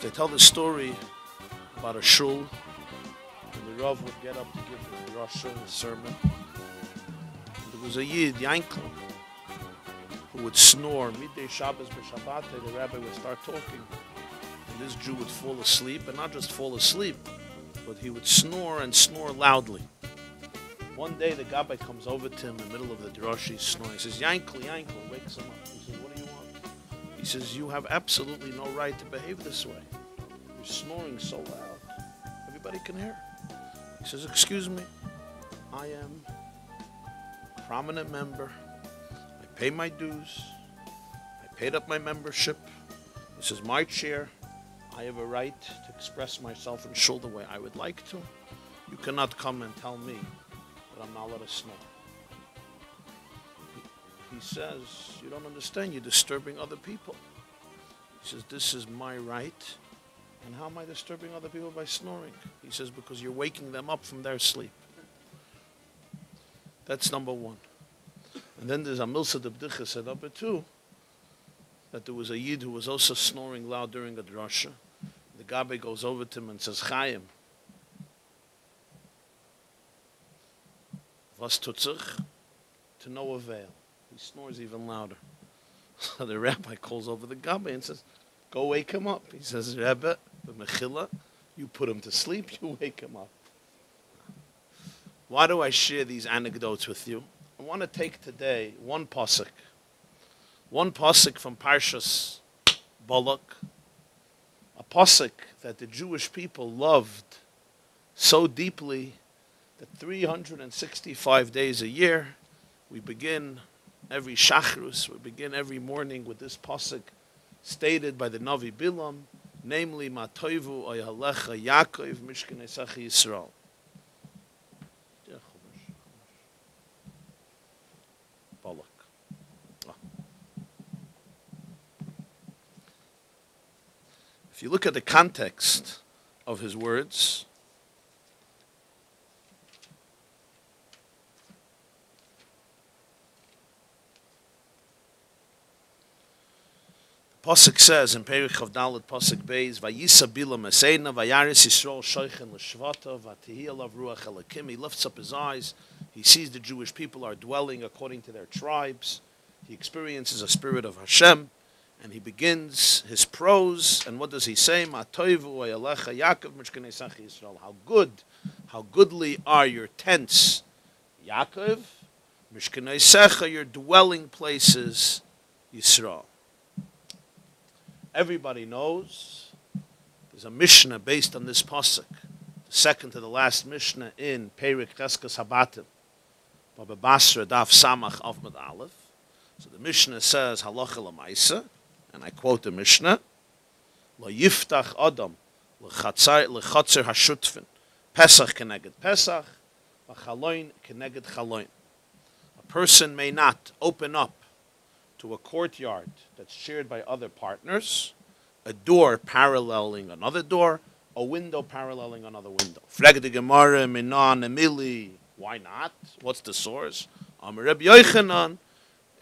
They tell the story about a shul, and the Rav would get up to give the Rosh a sermon. And there was a Yid, Yankel, who would snore. Midday Shabbos b'Shabbat, the Rabbi would start talking, and this Jew would fall asleep, and not just fall asleep, but he would snore and snore loudly. One day the Gabbai comes over to him in the middle of the drasha, he's snoring. He says, Yankel, wakes him up. He says, what do you want? He says, you have absolutely no right to behave this way. You're snoring so loud. Everybody can hear. He says, excuse me, I am a prominent member. I pay my dues. I paid up my membership. This is my chair. I have a right to express myself in shul the way I would like to. You cannot come and tell me that I'm not allowed to snore. He says, you don't understand, you're disturbing other people. He says, this is my right, and how am I disturbing other people by snoring? He says, because you're waking them up from their sleep. That's number one. And then there's a Milsa de B'dicha said number two, that there was a Yid who was also snoring loud during a drasha. The Gabbai goes over to him and says, Chaim, was tut sich? To no avail. He snores even louder. So the Rabbi calls over the Gabbai and says, go wake him up. He says, Rebbe, the Mechila, you put him to sleep, you wake him up. Why do I share these anecdotes with you? I want to take today one poetic from Parshas Balak, a poetic that the Jewish people loved so deeply that 365 days a year, we begin every Shachrus, we begin every morning with this poetic stated by the Navi Bilam, namely, Ma toivu oyhalecha Yaakov mishkanei Yisrael. Balak. If you look at the context of his words, Pasuk says in Perich of Dalet Pasuk Beis, Vayisa Bilam Eseina, Vayaris Yisrael Shoichen L'Shvata, Vatihi Alav Ruach Elakim. He lifts up his eyes. He sees the Jewish people are dwelling according to their tribes. He experiences a spirit of Hashem, and he begins his prose. And what does he say? Ma toivu oyalecha Yaakov mishkanei Yisrael. How goodly are your tents, Yaakov, mishkanei Secha, your dwelling places, Yisrael. Everybody knows there's a Mishnah based on this pasuk, the second to the last Mishnah in Perik Cheskas Habatim, Baba Basra Daf Samach Avmad Aleph. So the Mishnah says Halacha L'Maisa, and I quote the Mishnah: Lo yiftach Adam lechatzer hashutfin Pesach keneged Pesach, v'chaloin keneged chaloin. A person may not open up to a courtyard that's shared by other partners, a door paralleling another door, a window paralleling another window. Frag the Gemara, Minan, Emili. Why not? What's the source? Amar Rabbi Yochanan.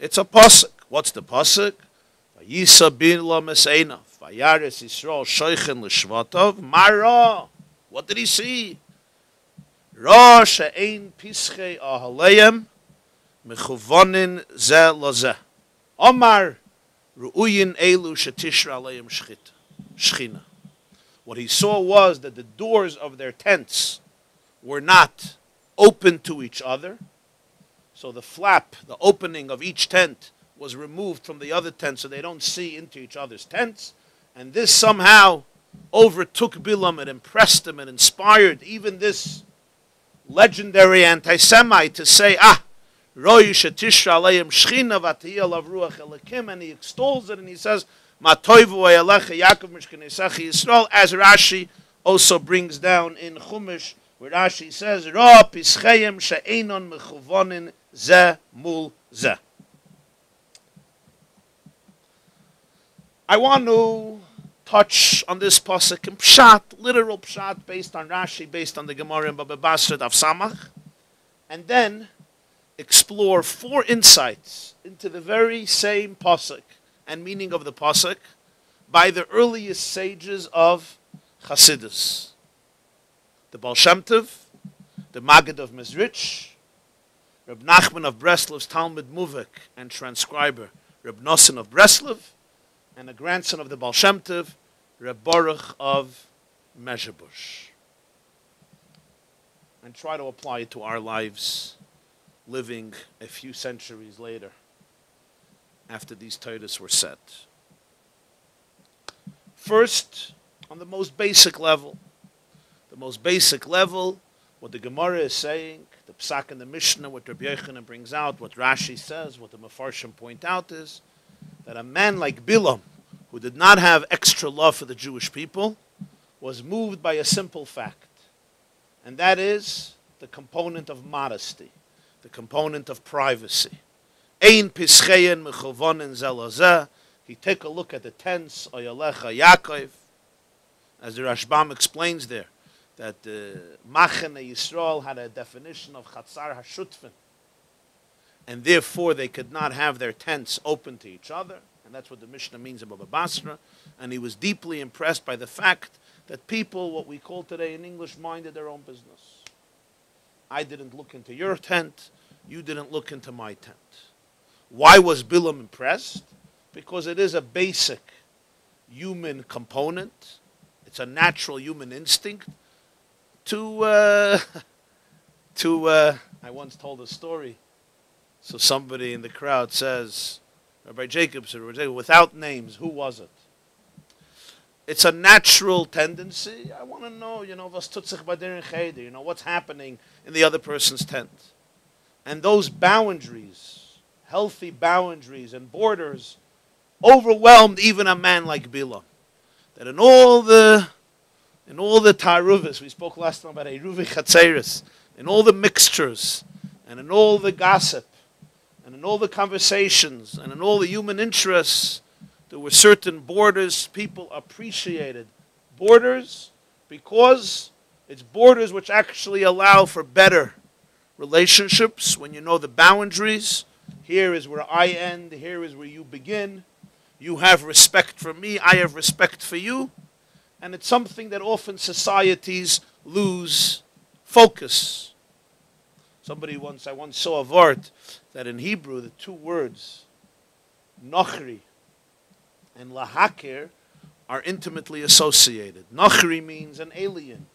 It's a pasuk. What's the pasuk? Vayisa Bilam Eseina, Vayaris Yisrael Shoichen L'Shvatov. Mara. What did he see? Ra she'ein pischei ahaleim mechuvanin ze lazeh. Omar ru'uyin elu shetishra aleim shchina. What he saw was that the doors of their tents were not open to each other. So the flap, the opening of each tent was removed from the other tent so they don't see into each other's tents. And this somehow overtook Bilam. It impressed him and inspired even this legendary anti-Semite to say, and he extols it and he says, Ma toivu oyalecha Yaakov mishkanei Yisrael, as Rashi also brings down in Chumash, where Rashi says, Ra pischayim she'enon mechuvanin ze mul ze. I want to touch on this pasuk in pshat, literal pshat, based on Rashi, based on the Gemara in Baba Basra Daf Samach, and then explore 4 insights into the very same pasuk and meaning of the pasuk by the earliest sages of Hasidus. The Baal Shem Tov, the Maggid of Mezrich, Reb Nachman of Breslov's Talmud Muvik and transcriber, Reb Nosson of Breslov, and a grandson of the Baal Shem Tov, Reb Baruch of Mezhebush. And try to apply it to our lives, living a few centuries later, after these Torahs were set. First, on the most basic level. The most basic level, what the Gemara is saying, the Psak and the Mishnah, what Rabbi Yochanan brings out, what Rashi says, what the Mefarshim point out is, that a man like Bilam, who did not have extra love for the Jewish people, was moved by a simple fact. And that is the component of modesty, the component of privacy. Ein pischein mechovonin zelazeh. He take a look at the tents, Oyalecha Yaakov, as the Rashbam explains there, that Mayan Yisroel had a definition of Chatzar HaShutfin, and therefore they could not have their tents open to each other, and that's what the Mishnah means about Basra, and he was deeply impressed by the fact that people, what we call today in English, minded their own business. I didn't look into your tent, you didn't look into my tent. Why was Bilam impressed? Because it is a basic human component. It's a natural human instinct I once told a story. So somebody in the crowd says, Rabbi Jacobson, without names, who was it? It's a natural tendency. I want to know, was tut sich bei der cheder, what's happening in the other person's tent. And those boundaries, healthy boundaries and borders, overwhelmed even a man like Bilam. That in all the taruvis, we spoke last time about Eruvi Chatzeris, in all the mixtures, and in all the gossip, and in all the conversations, and in all the human interests, there were certain borders people appreciated. Borders because it's borders which actually allow for better relationships when you know the boundaries. Here is where I end, here is where you begin. You have respect for me, I have respect for you. And it's something that often societies lose focus. I once saw a word that in Hebrew, the two words, nochri and lahakir, are intimately associated. Nochri means an alien,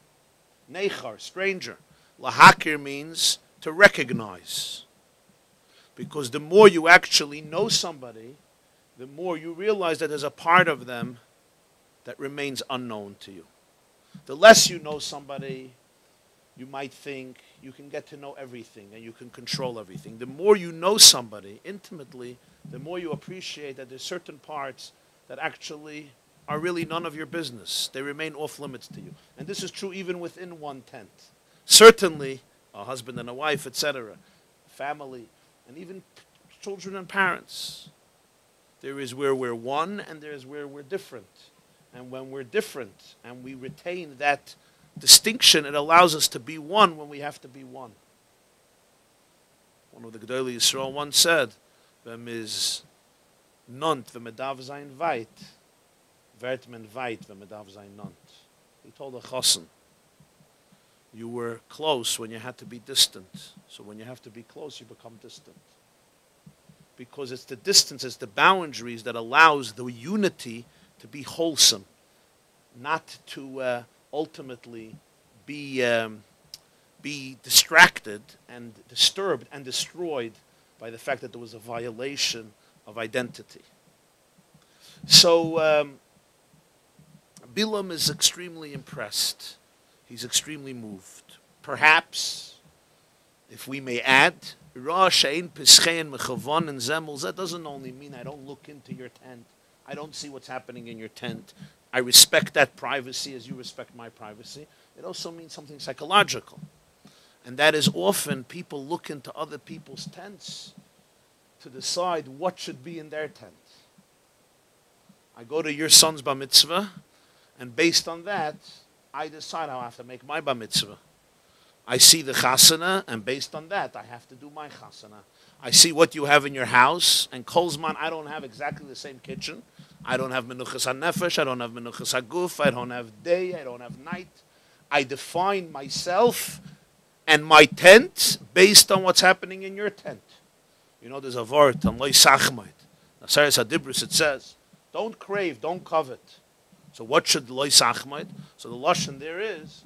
nechar, stranger. Lahakir means to recognize. Because the more you actually know somebody, the more you realize that there's a part of them that remains unknown to you. The less you know somebody, you might think you can get to know everything and you can control everything. The more you know somebody intimately, the more you appreciate that there's certain parts that actually are really none of your business. They remain off limits to you. And this is true even within one tent. Certainly, a husband and a wife, etc., family, and even children and parents. There is where we're one and there is where we're different. And when we're different and we retain that distinction, it allows us to be one when we have to be one. One of the Gedolei Yisrael once said, "Vem is nont, vem edav zayin veit, vert men veit, vem edav zayin nont." He told a chassan, you were close when you had to be distant. So when you have to be close, you become distant. Because it's the distance, it's the boundaries that allows the unity to be wholesome, not to ultimately be distracted and disturbed and destroyed by the fact that there was a violation of identity. So Bilam is extremely impressed. He's extremely moved. Perhaps, if we may add, that doesn't only mean I don't look into your tent. I don't see what's happening in your tent. I respect that privacy as you respect my privacy. It also means something psychological. And that is often people look into other people's tents to decide what should be in their tent. I go to your son's bar mitzvah, and based on that, I decide how I have to make my bar mitzvah. I see the chasana, and based on that, I have to do my chasana. I see what you have in your house, and Kolzman, I don't have exactly the same kitchen. I don't have menuchas hanefesh, I don't have menuchas haguf, I don't have day, I don't have night. I define myself and my tent based on what's happening in your tent. You know, there's a word, on loy sachmaid. Nasaris Hadibris, it says, don't crave, don't covet. So what should loy sachmaid? So the lashon there is,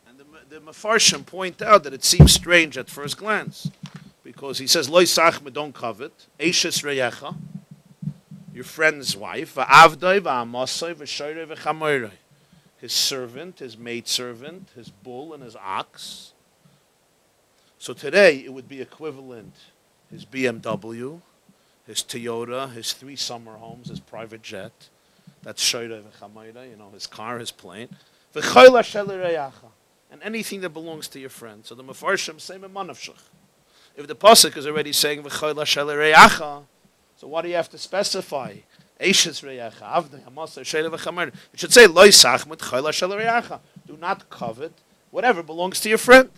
and the Mefarshim point out that it seems strange at first glance, because he says loy sachmaid, don't covet. Eishes reyecha, your friend's wife, va'avdoi, va'amosoi, v'shoirei, v'chamoirei. His servant, his maidservant, his bull, and his ox. So today, it would be equivalent, his BMW, his Toyota, his 3 summer homes, his private jet. That's shoirei v'chamoirei, you know, his car, his plane. V'choil hashel reyacha. And anything that belongs to your friend. So the Mefarshim say, memanavshach. If the pasuk is already saying, v'choil hashel reyacha, so what do you have to specify? It should say, Lo sachmet chayla shel reyacha. Do not covet whatever belongs to your friend.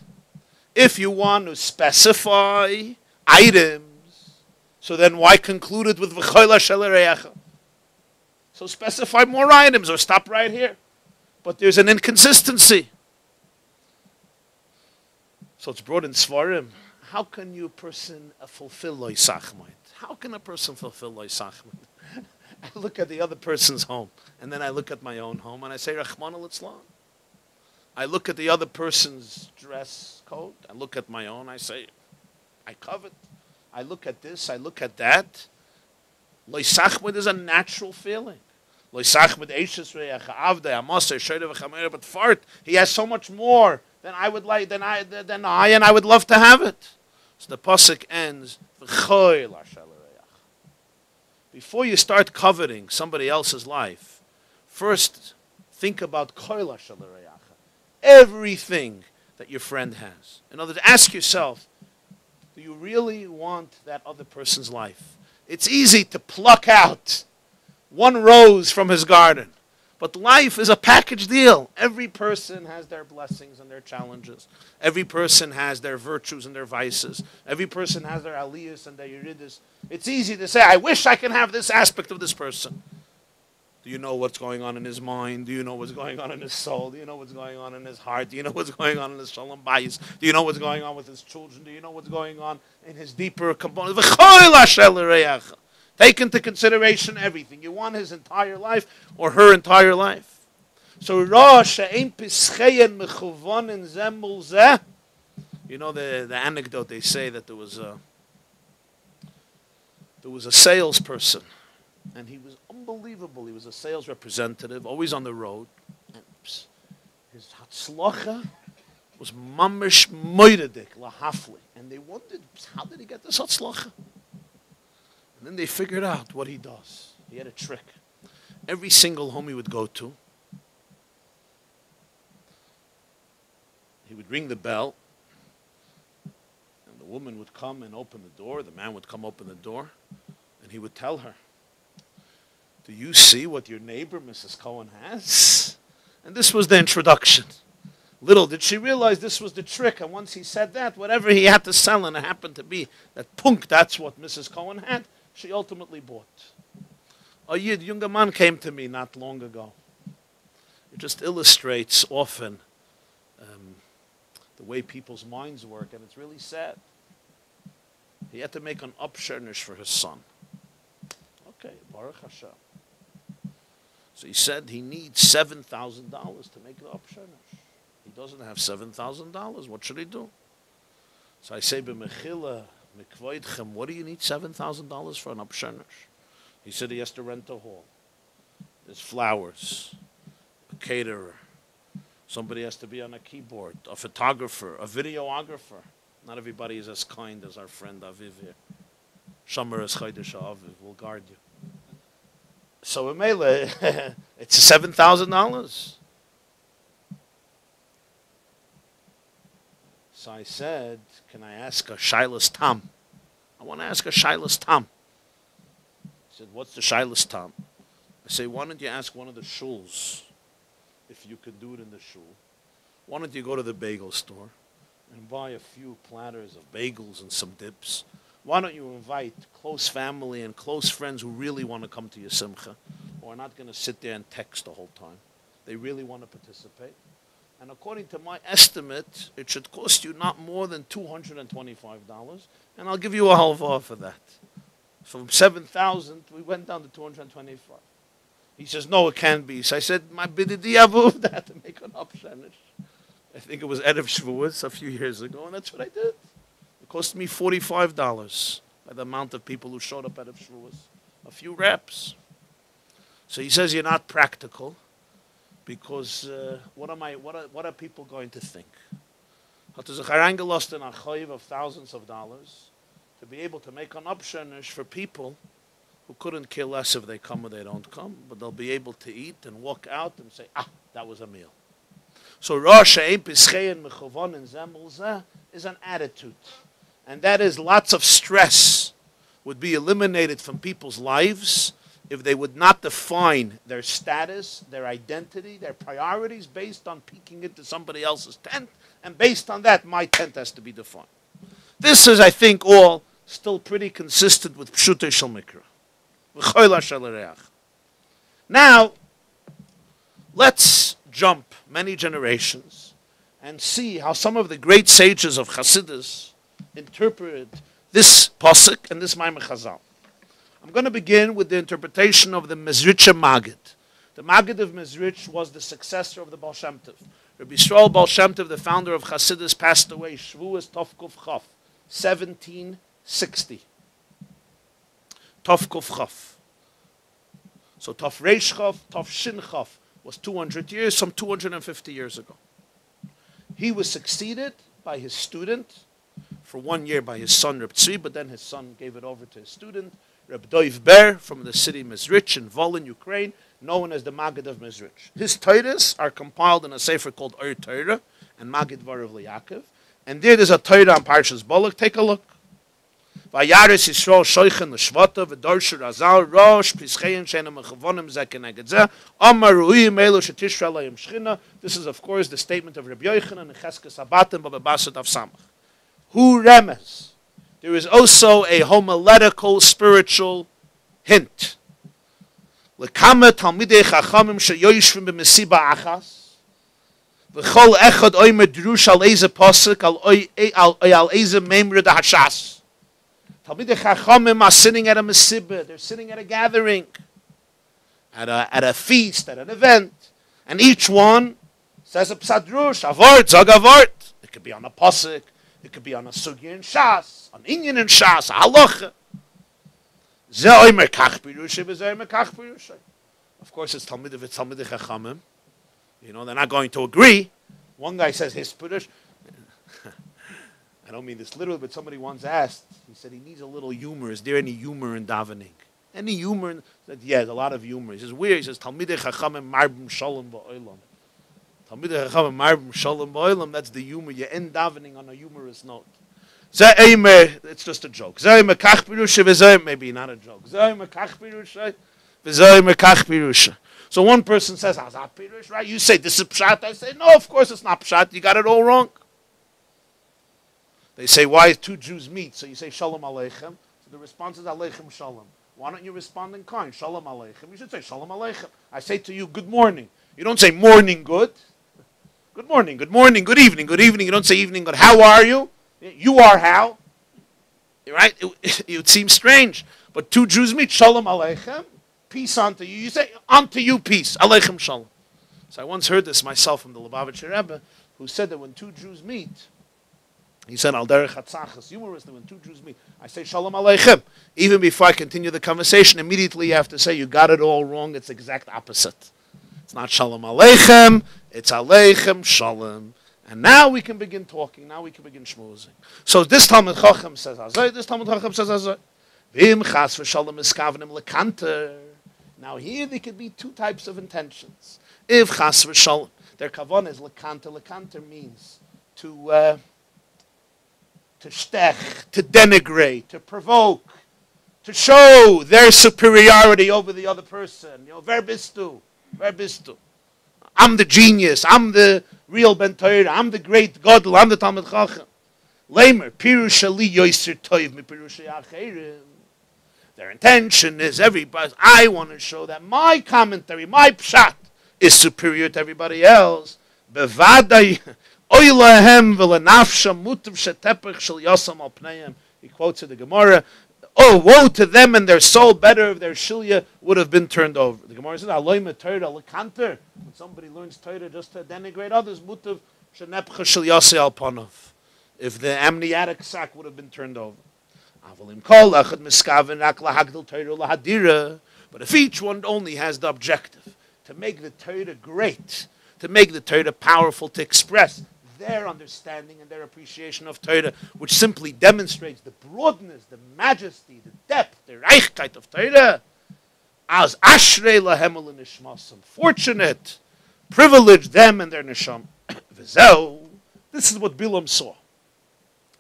If you want to specify items, so then why conclude it with v'chayla shel reyacha? So specify more items or stop right here. But there's an inconsistency. So it's brought in Svarim. How can you person fulfill Lo sachmet? How can a person fulfill Lo sachmet? I look at the other person's home, and then I look at my own home, and I say, Rachmana litzlan. I look at the other person's dress code, I look at my own, I say, I covet. I look at this, I look at that. Lo sachmed is a natural feeling. Lo sachmed eishes reyacha avdei amasei shoyde v'chameir, but fart, he has so much more than I would like, than I, and I would love to have it. So the pasuk ends, v'choy lashel. Before you start coveting somebody else's life, first think about koila shel reyacha. Everything that your friend has. In other words, ask yourself, do you really want that other person's life? It's easy to pluck out one rose from his garden. But life is a package deal. Every person has their blessings and their challenges. Every person has their virtues and their vices. Every person has their aliyahs and their yuridis. It's easy to say, I wish I can have this aspect of this person. Do you know what's going on in his mind? Do you know what's going on in his soul? Do you know what's going on in his heart? Do you know what's going on in his shalom bayis? Do you know what's going on with his children? Do you know what's going on in his deeper component? Take into consideration everything. You want his entire life or her entire life. So, you know the anecdote, they say that there was a salesperson, and he was unbelievable. He was a sales representative, always on the road. And his hatzlacha was mamish moidedik lahafli. And they wondered, how did he get this hatzlacha? And then they figured out what he does. He had a trick. Every single home he would go to, he would ring the bell, and the woman would come and open the door, the man would come open the door, and he would tell her, do you see what your neighbor, Mrs. Cohen, has? And this was the introduction. Little did she realize this was the trick, and once he said that, whatever he had to sell, and it happened to be that punk, that's what Mrs. Cohen had, she ultimately bought. A younger man came to me not long ago. It just illustrates often the way people's minds work, and it's really sad. He had to make an upshernish for his son. Okay, Baruch Hashem. So he said he needs $7,000 to make the upshernish. He doesn't have $7,000. What should he do? So I say, b'mechila, mikvoidchem, what do you need $7,000 for an upshernish? He said he has to rent a hall. There's flowers, a caterer. Somebody has to be on a keyboard, a photographer, a videographer. Not everybody is as kind as our friend Aviv here. Shomer es Chodesh Aviv will guard you. So it's $7,000. So I said, can I ask a Shilas Tam? I want to ask a Shilas Tam. He said, what's the Shilas Tam? I say, why don't you ask one of the shuls, if you could do it in the shul? Why don't you go to the bagel store and buy a few platters of bagels and some dips? Why don't you invite close family and close friends who really want to come to your simcha, or are not going to sit there and text the whole time? They really want to participate. And according to my estimate, it should cost you not more than $225, and I'll give you a halva for that. From 7,000, we went down to 225. He says, no, it can't be. So I said, my bididiyavud, that to make an option. I think it was Erev Shavuos a few years ago, and that's what I did. It cost me $45 by the amount of people who showed up at Erev Shavuos. A few reps. So he says, you're not practical, because what are people going to think? Hat sich hereingelost in a chayv of thousands of dollars to be able to make an option for people who couldn't care less if they come or they don't come, but they'll be able to eat and walk out and say, that was a meal. So Rosh Ein Pischein Mechovon and Zemel is an attitude. And that is lots of stress would be eliminated from people's lives if they would not define their status, their identity, their priorities based on peeking into somebody else's tent, and based on that, my tent has to be defined. This is, I think, all still pretty consistent with Pshutei Shel Mikra. Now, let's jump many generations and see how some of the great sages of Chassidus interpret this pasuk and this Maimon Chazal. I'm going to begin with the interpretation of the Mezritcher Maggid. The Maggid of Mezritch was the successor of the Baal Shem Tov. Rabbi Yisroel Baal Shem Tov, the founder of Chassidus, passed away Shavuos Tov Kuf Chaf, 1760. Tov Kuf Chaf. So Tov Reish Chaf, Tov Shin Chaf was 200 years, some 250 years ago. He was succeeded by his student, for 1 year by his son Reb Tzvi, but then his son gave it over to his student, Reb Doiv Ber, from the city Mezritch in Volyn, Ukraine, known as the Maggid of Mezritch. His Torahs are compiled in a sefer called Or Torah and Maggid Varav Liyaakov, and there's a Torah on Parshas Balak. Take a look. Vayaris Yisrael shoichen l'shvata v'dorshu razal rosh pischein she'ena mechuvonim zeh keneged zeh amar ru'iyim elu shetishra le'im shchina. This is, of course, the statement of Rabbi Yochanan and Cheskes Abatim b'Babasat of Samach. Hu remes. There is also a homiletical spiritual hint. Lekama talmidei chachamim sheyoyshvim b'mesiba achas v'chol echad oimer drush al eze posuk al eze memra da'hashas. Talmidei chachamim are sitting at a mesibah. They're sitting at a gathering, at a feast, at an event, and each one says a psadrush, a vort, zog a vort. It could be on a posuk. It could be on a sugya in Shas, on Inyan in Shas, a halacha. Of course, it's Talmidei Chachamim. You know, they're not going to agree. One guy says his Pirush. I don't mean this literally, but somebody once asked. He said he needs a little humor. Is there any humor in davening? Any humor? Said, yeah, there's a lot of humor. He says, where? He says, Talmidei Chachamim marbim shalom ba'olam. Talmidei Chachamim marbim shalom ba'olam. That's the humor. You end davening on a humorous note. It's just a joke. Maybe not a joke. So one person says, right? You say, this is pshat. I say, no, of course it's not pshat. You got it all wrong. They say, why two Jews meet? So you say, shalom aleichem. So the response is, aleichem shalom. Why don't you respond in kind? Shalom aleichem. You should say, shalom aleichem. I say to you, good morning. You don't say, morning good. Good morning, good morning, good evening, good evening. You don't say evening good. How are you? You are how? Right? It seems strange. But two Jews meet, shalom aleichem, peace unto you. You say, unto you peace, aleichem shalom. So I once heard this myself from the Lubavitcher Rebbe, who said that when two Jews meet, he said, al derech hatzachas, humorously, when two Jews meet, I say, shalom aleichem. Even before I continue the conversation, immediately you have to say, you got it all wrong, it's the exact opposite. It's not shalom aleichem, it's aleichem shalom. And now we can begin talking. Now we can begin schmoozing. So this Talmud Chacham says azay. This Talmud Chacham says azay. V'im chas v'shalom iskavnim lekanter. Now here there could be two types of intentions. If chas v'shalom, their kavan is lekanter. Lekanter means to stech, to denigrate, to provoke, to show their superiority over the other person. You know, verbistu. I'm the genius. I'm the real Ben Torah. I'm the great Gadol. I'm the Talmud Chacham. Lamer, Pirusha li yoiser toiv mi pirusha acherim. Their intention is everybody. I want to show that my commentary, my pshat, is superior to everybody else. Bevadai oilahem v'lenafsha mutav shetepech shel yasam al pneim. He quotes in the Gemara, "Oh, woe to them and their soul, better if their shilya would have been turned over." The Gemara says, "Aloyme Torah lekanter." When somebody learns Torah just to denigrate others, mutav shenepcha shel yasam al panav. If the amniotic sac would have been turned over. But if each one only has the objective to make the Torah great, to make the Torah powerful, to express their understanding and their appreciation of Torah, which simply demonstrates the broadness, the majesty, the depth, the reichkeit of Torah, as ashrei lahem nishmasam, fortunate, privileged them and their nesham. This is what Bilam saw.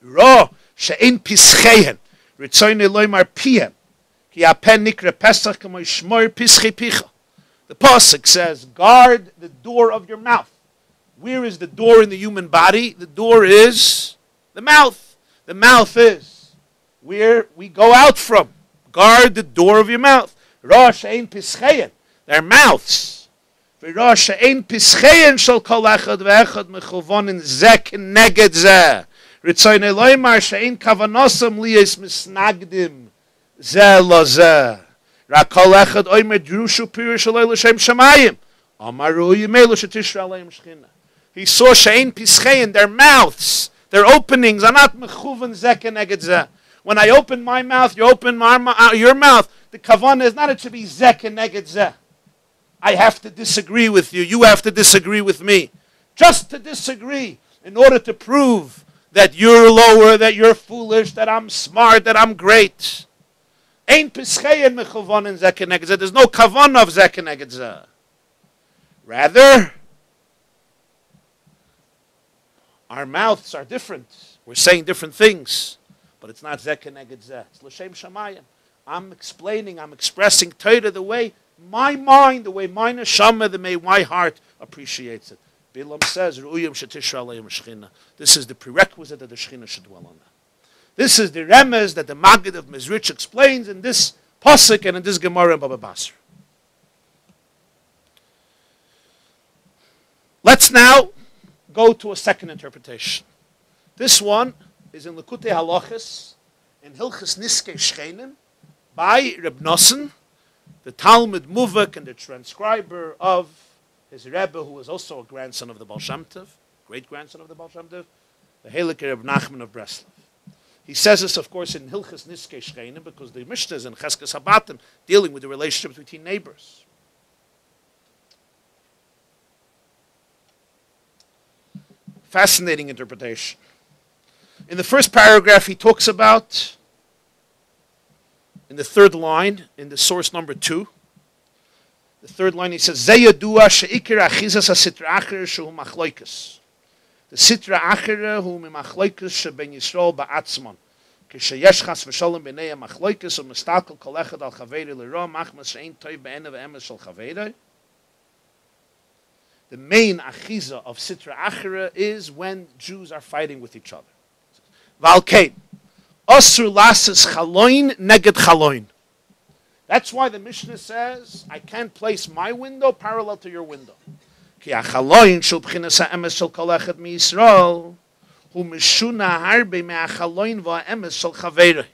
Ra she'en pischehen. The pasuk says, guard the door of your mouth. Where is the door in the human body? The door is the mouth. The mouth is where we go out from. Guard the door of your mouth. Their mouths. Ritzoyne loymar she'ein kavanosam liyes misnagdim ze lo ze. Rakol echad oymer drushu pirush alay l'shem shamayim. Amaru yimelu she'tishra alayim shchina. He saw she'ein pischein, their mouths, their openings are not mechuvan ze keneged ze. When I open my mouth, you open your mouth. The kavanah is not it should be ze keneged ze. I have to disagree with you. You have to disagree with me. Just to disagree in order to prove that you're lower, that you're foolish, that I'm smart, that I'm great. Ein pischein mechuvanin ze keneged ze. There's no kavanah of ze keneged ze. Rather, our mouths are different. We're saying different things, but it's not ze keneged ze. It's l'shem shamayim. I'm explaining, I'm expressing Torah the way my mind, the way my neshama, the way my heart appreciates it. Bilam says, this is the prerequisite that the Shekhinah should dwell on that. This is the remez that the Maggid of Mezrich explains in this pasuk and in this Gemara in Baba Basra. Let's now go to a second interpretation. This one is in Likutei Halachos, in Hilchos Niskei Shchenim, by Reb Nosson, the Talmud Muvak and the transcriber of his Rebbe, who was also a grandson of the Baal Shem Tov, great-grandson of the Baal Shem Tov, the Heilige Reb Nachman of Breslov. He says this, of course, in Hilchos Niskei Shchenim, because the Mishnah is in Cheskes Habatim, dealing with the relationships between neighbors. Fascinating interpretation. In the first paragraph, he talks about, in the third line, in the source number 2, the third line, he says, the sitra achera hu mimachloikes sheben Yisroel ba'atzman. Ksheyesh chas v'sholem b'nei machloikes u'mistakel kol echad al chaveri l'ro machmas she'ein toiv be'enev emes shel chaveri. The main achiza of sitra achera is when Jews are fighting with each other. Valkein, osur lases chaloin neged chaloin. That's why the Mishnah says, I can't place my window parallel to your window. Ki achaloin shel b'chinas ha'emes shel kol echad miYisrael hu mishuna harbe me'achaloin v'ha'emes shel chaveri.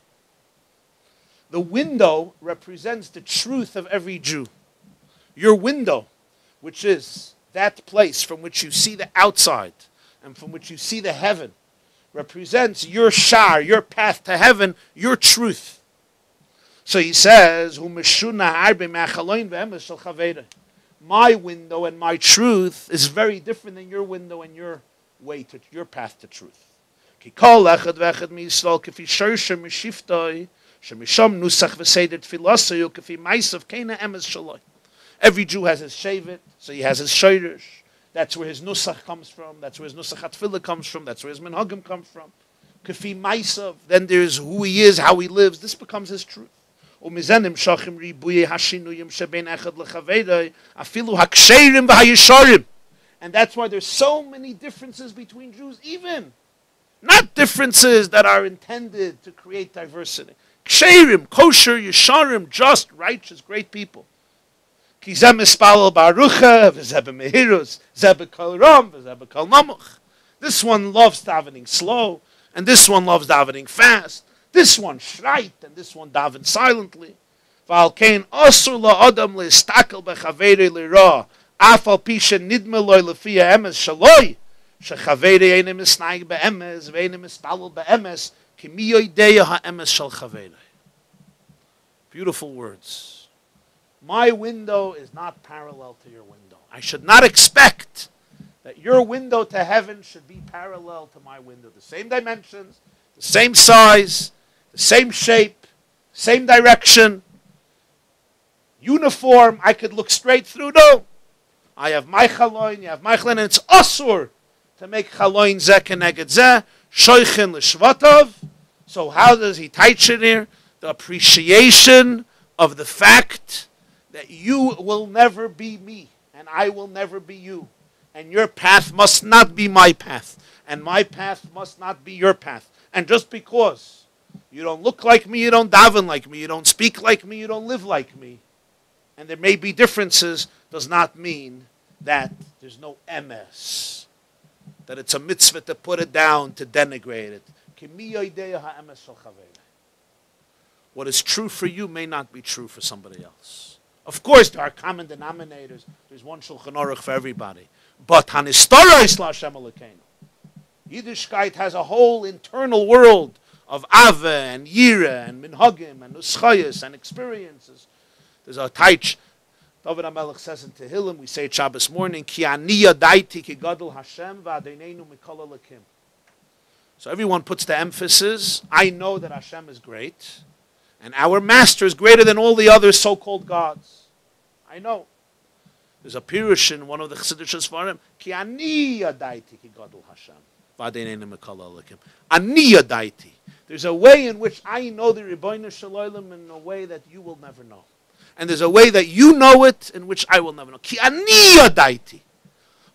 The window represents the truth of every Jew. Your window, which is that place from which you see the outside and from which you see the heaven, represents your shar, your path to heaven, your truth. So he says, my window and my truth is very different than your window and your way to your path to truth. Every Jew has his shevet, so he has his shoyrish. That's where his nusach comes from. That's where his nusach hatfilah comes from. That's where his minhagim comes from. Kafi maisav. Then there's who he is, how he lives. This becomes his truth. And that's why there's so many differences between Jews, even Not differences that are intended to create diversity. Ksherim, kosher, yesharim, just, righteous, great people. Ki zeh mispalel barucha, v'zeh b'mehirus, zeh b'kol ram, v'zeh b'kol namuch. This one loves davening slow, and this one loves davening fast. This one shreit, and this one davens silently. V'al kein asur la'adam le'istakel b'chaverei li'ra, af al pi shenidme loy lefiya emes shaloi, shechaveri einem misnaig be'emes, ve'einem mispalel be'emes, ki mi yoideya ha'emes shal chaveri. Beautiful words. My window is not parallel to your window. I should not expect that your window to heaven should be parallel to my window. The same dimensions, the same size, the same shape, same direction, uniform. I could look straight through. No. I have my chaloin, you have my chaloin, and it's asur to make chaloin zeh keneged zeh, shoichin l'shvatov. So how does he teach it here? The appreciation of the fact that you will never be me, and I will never be you. And your path must not be my path, and my path must not be your path. And just because you don't look like me, you don't daven like me, you don't speak like me, you don't live like me, and there may be differences, does not mean that there's no emes, that it's a mitzvah to put it down, to denigrate it. What is true for you may not be true for somebody else. Of course, there are common denominators. There's one Shulchan Aruch for everybody. But Hanistoros LaHashem Elokeinu. Yiddishkeit has a whole internal world of Ave and Yira and Minhagim and Uschayas and experiences. There's a taich. David HaMelech says in Tehillim, we say it Shabbos morning, Ki ani yadaiti ki gadol Hashem v'adeinenu mikol Elokim. So everyone puts the emphasis, I know that Hashem is great, and our master is greater than all the other so-called gods. I know. There's a pirush in one of the Chassidish Sfarim, Ki ani yadaiti ki gadol Hashem v'adeinenu mikol Elokim. Ani yadaiti. There's a way in which I know the Rebbeinu Shalom in a way that you will never know. And there's a way that you know it in which I will never know. Ki ani yadaiti.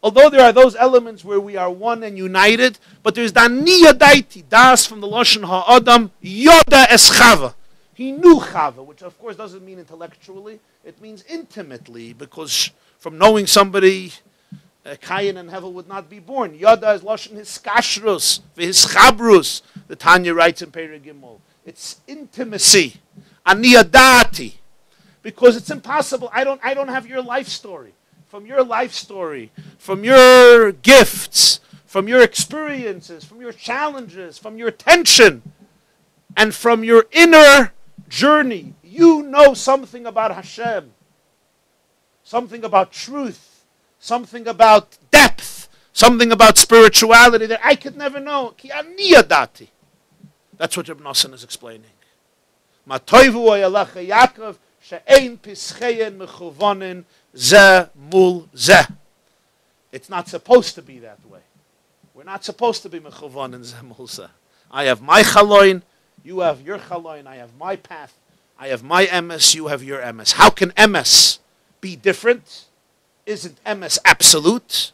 Although there are those elements where we are one and united, but there's the ani yadaiti, das from the Lashon ha'adam, yoda es chava. He knew chava, which of course doesn't mean intellectually. It means intimately, because from knowing somebody, Cain and Hevel would not be born. Yoda is Lashon his kashrus, his chabrus. The Tanya writes in Perek Gimel. It's intimacy, ani yadati. Because it's impossible. I don't have your life story. From your life story, from your gifts, from your experiences, from your challenges, from your tension, and from your inner journey, you know something about Hashem, something about truth, something about depth, something about spirituality that I could never know. Ki ani yadati. That's what Reb Nosson is explaining. Matoivu ayalacha Yaakov she'ein pischeyen mechuvanin zeh mul zeh. It's not supposed to be that way. We're not supposed to be mechuvanin zeh mul zeh. I have my chaloin, you have your chaloin, I have my path, I have my emes, you have your emes. How can emes be different? Isn't emes absolute?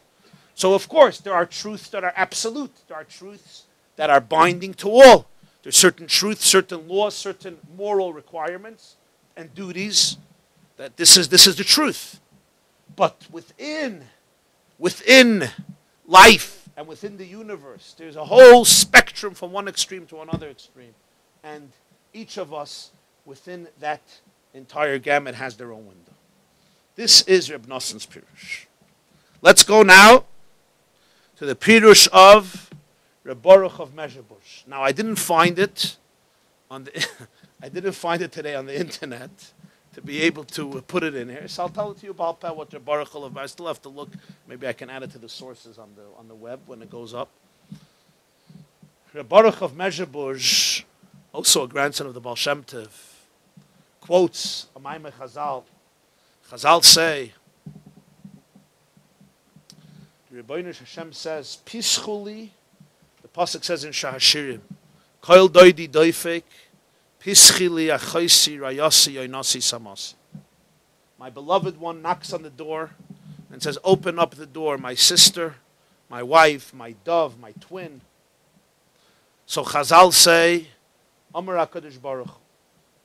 So of course there are truths that are absolute. There are truths that are binding to all. There's certain truths, certain laws, certain moral requirements and duties that this is the truth. But within life and within the universe, there's a whole spectrum from one extreme to another extreme. And each of us within that entire gamut has their own window. This is Reb Nosson's Pirush. Let's go now to the Pirush of Reb Baruch of Mezhebush. Now I didn't find it on the I didn't find it today on the internet to be able to put it in here. So I'll tell it to you about what Reb Baruch of. I still have to look. Maybe I can add it to the sources on the web when it goes up. Reb Baruch of Mezhebush, also a grandson of the Baal Shem Tov, quotes a Maimah Chazal. Chazal say, the Rebbeinu Hashem says, Pischuli, the Pasuk says in Shahashirim, Koil doidi doifek, Pischili achoisi rayasi yoinasi samasi. My beloved one knocks on the door and says, open up the door, my sister, my wife, my dove, my twin. So Chazal say, Amar HaKadosh Baruch Hu,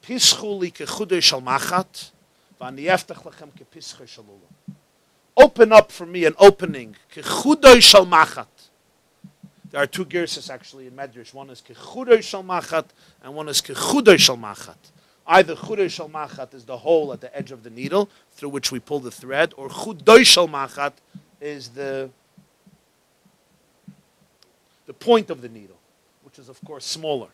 Pischu li kechudei shal machat, v'ani yeftach lechem kepischei shal ulam. Open up for me an opening, kechudei shal machat. There are two gerses actually in Medrash. One is kechudei shal machat, and one is kechudei shal machat. Either chudei shal machat is the hole at the edge of the needle through which we pull the thread, or chudei shal machat is the point of the needle, which is of course smaller.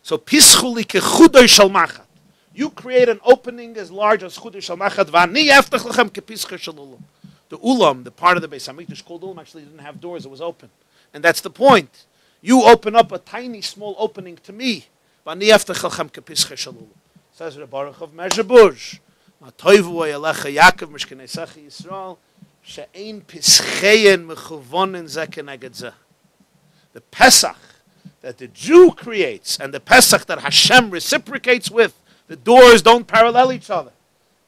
So pischu li kechudei shal machat. You create an opening as large as chudei shal machat. V'ani yeftach lechem kepischei shal ulam. The ulam, the part of the Beis Hamikdash called ulam, actually didn't have doors; it was open, and that's the point. You open up a tiny, small opening to me. V'ani yeftach lechem kepischei shal ulam. Says the Baruch of Mezhebush, "Matoivu ayalecha Yaakov mishkeneisecha Yisrael she'ein pischein mechuvonin zeh keneged zeh." The Pesach that the Jew creates and the Pesach that Hashem reciprocates with, the doors don't parallel each other.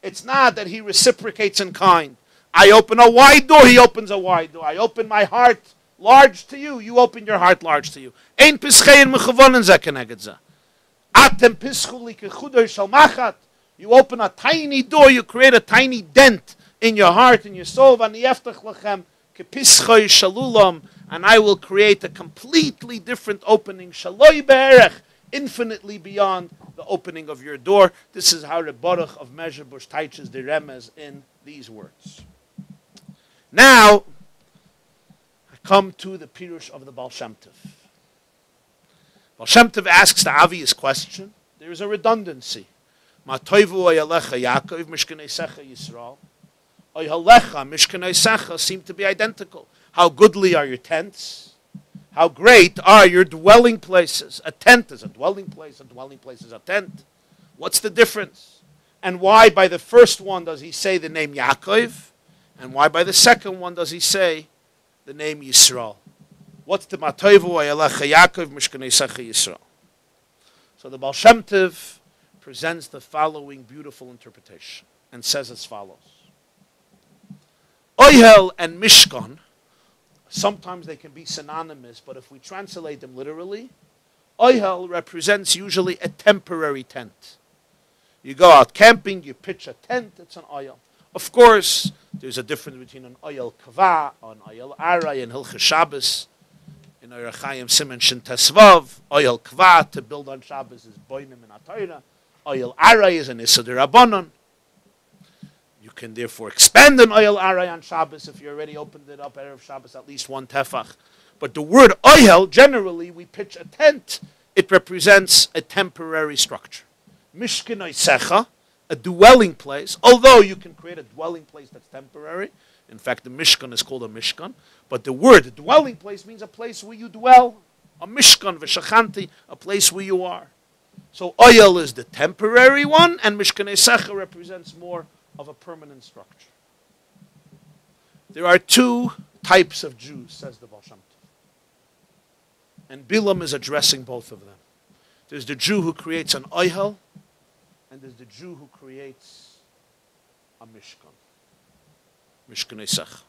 It's not that he reciprocates in kind. I open a wide door, he opens a wide door. I open my heart large to you, you open your heart large to you. Ein pischein mechuvonin zeh keneged zeh. Atem pischu li kechudei shal machat. You open a tiny door, you create a tiny dent in your heart, in your soul. V'ani yeftach lechem kepischei shal ulam. And I will create a completely different opening, shaloi be'erech, infinitely beyond the opening of your door. This is how the Baruch of Mezhebush teaches the Remez in these words. Now, I come to the Pirush of the Baal Shem Tov. Baal Shem Tov asks the obvious question. There is a redundancy. Ma toivu ayalecha Yaakov mishkeneisecha Yisrael. Oyhalecha mishkeneisecha seem to be identical. How goodly are your tents? How great are your dwelling places? A tent is a dwelling place is a tent. What's the difference? And why by the first one does he say the name Yaakov? And why by the second one does he say the name Yisrael? What's the Matoivu ayalecha Yaakov mishkeneisecha Yisrael? So the Baal Shem Tov presents the following beautiful interpretation and says as follows. Ohel and Mishkan, sometimes they can be synonymous, but if we translate them literally, Ohel represents usually a temporary tent. You go out camping, you pitch a tent, it's an Ohel. Of course, there's a difference between an Ohel Kava, an Ohel Aray, and Hilchas Shabbos. In Orachayim Siman Shin Tesvav, Ohel Kava, to build on Shabbos, is Boinim and Atayra. Ohel Aray is an Issa D'Rabbanan. You can therefore expand an Ohel Aray on Shabbos if you already opened it up Erev Shabbos at least one tefach. But the word Ohel, generally we pitch a tent. It represents a temporary structure. Mishkeneisecha, a dwelling place. Although you can create a dwelling place that's temporary. In fact, the Mishkan is called a Mishkan. But the word dwelling place means a place where you dwell. A Mishkan, v'shachanti, a place where you are. So Ohel is the temporary one, and Mishkeneisecha represents more of a permanent structure. There are two types of Jews, says the Baal Shem Tov. And Bilam is addressing both of them. There's the Jew who creates an Ohel, and there's the Jew who creates a Mishkan. Mishkeneisecha.